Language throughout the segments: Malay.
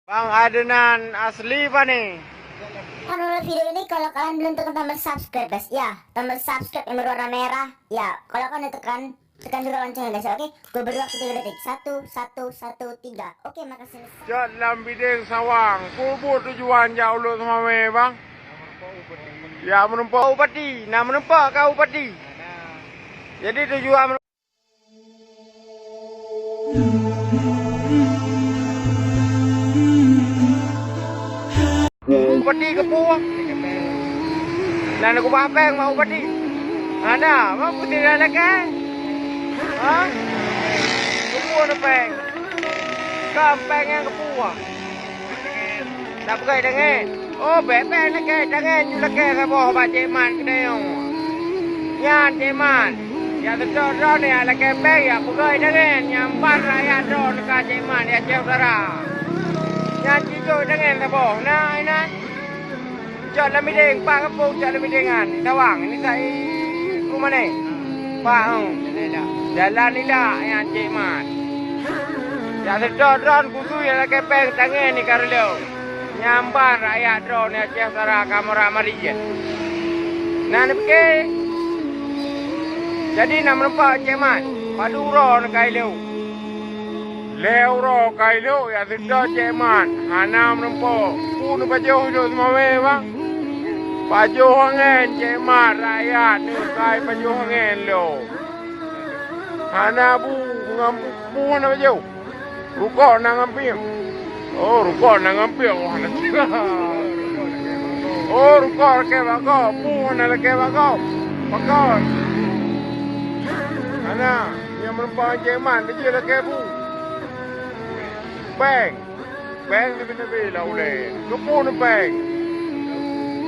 Bang Adenan asli apa nih? Menurut video ini kalau kalian belum tekan tombol subscribe guys, ya tombol subscribe yang berwarna merah, ya kalau kalian udah tekan juga loncengnya guys, oke? Gue beri waktu 3 detik, 1113, oke makasih. Jalan Bideng Sawang, kubur tujuan jauh lu sama me bang. Ya menempa upati, nah menempa kau upati. Jadi tujuan upati kepuh. Nah aku bapeng mau upati. Ada, mau putih ada kan? Hah? Kepuh ada peng. Kampeng yang kepuh. Dah pakai dengan. Oh, bebek nak ke dengan juga ke bawah baca man kena yo. Yan ceman. Ya betul ni ala ke beg ya pakai dengan nyampan rakyat drone ke ceman ya saudara. Yan cijo dengan tabo. Nah, ini. Jalan Mideng, Pak Kampung Jalan Midengan, Tawang. Ini saya rumah ni. Pak, jalan ni dah yang ceman. Ya betul drone kudu ya la ke beg dengan ni karelo. Nyamban rakyat drone ya cek saudara kamera Malaysia. Nah ni jadi nak menempat cemat paduro nak kaileu. Leuro kaileu ya sudah cemat. Hana menempat. Pun pajoh hidup semua bang. Pajoh hangen cemat rakyat ni kai pajoh hangen lo. Hana bu ngampu hana pajoh. Rukok nak ngampim. Oh, rukok nak ngambil orang nak. Oh, rukok ke bagau, pun nak ke bagau. Bagau. Ana, yang merempah Jerman dia nak ke bu. Bang. Bang ni benar-benar lah boleh. Kepun bang.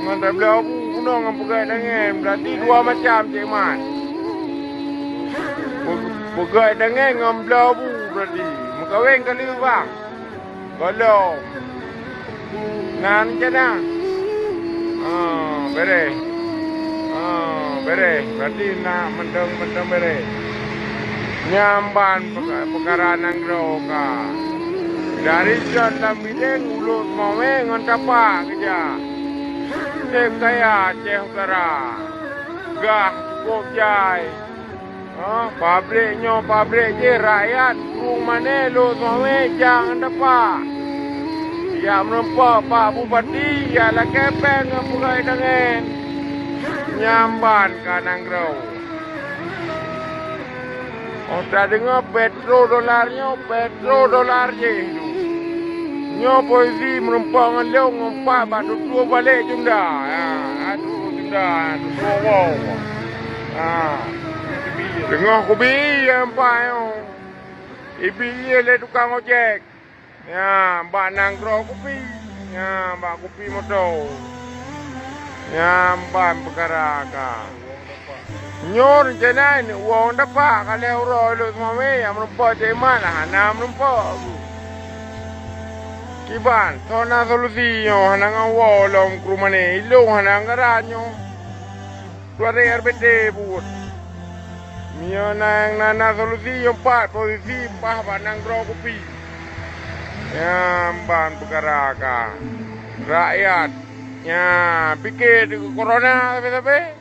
Mantap belah bu, guna dengan pegai dengan. Berarti dua macam Jerman. Pegai dengan belah bu berarti. Mengkawin kali bang. Kalau nan jana bere bere berarti nak mendeng bere nyamban perkara nang roka dari Jalan Bideng ulut mawe ngontapa kerja cek saya cek kara gah cukup jai pabrik je rakyat rumah ni lu mawe jangan dapat. Ya menempa Pak Bupati ya la kepeng ngapurai dengan nyamban kanang grau. Oh tak dengar petrodolarnya je itu. Nyo poesi menempa dengan leu ngompak batu tua balik junda. Ya, aduh junda, aduh wow. Dengar kopi yang payo. Ibi le tukang ojek. Ya, mbak nangkro kopi. Ya, mbak kopi motor. Ya, mbak perkara ka. Nyor jenai ni uang dapat kalau euro lu semua me yang menempa ceman lah, hana menempa. Kiban, tona solusi yo hana ngawo lom rumah ni, ilu hana ngaranyo. Keluar RBT buat. Mio nana solusi yo 4 posisi pah nangkro kopi. Ya, ban perkara ka. Rakyat. Ya, fikir corona sampai.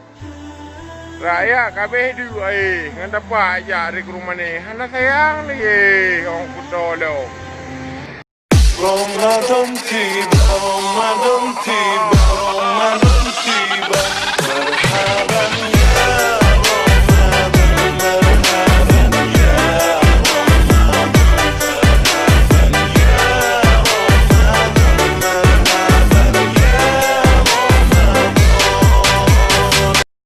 Rakyat kabeh du ngan dapat aja di rumah ni. Hana sayang lagi orang kutolo. Ramadan tiba, Ramadan tiba.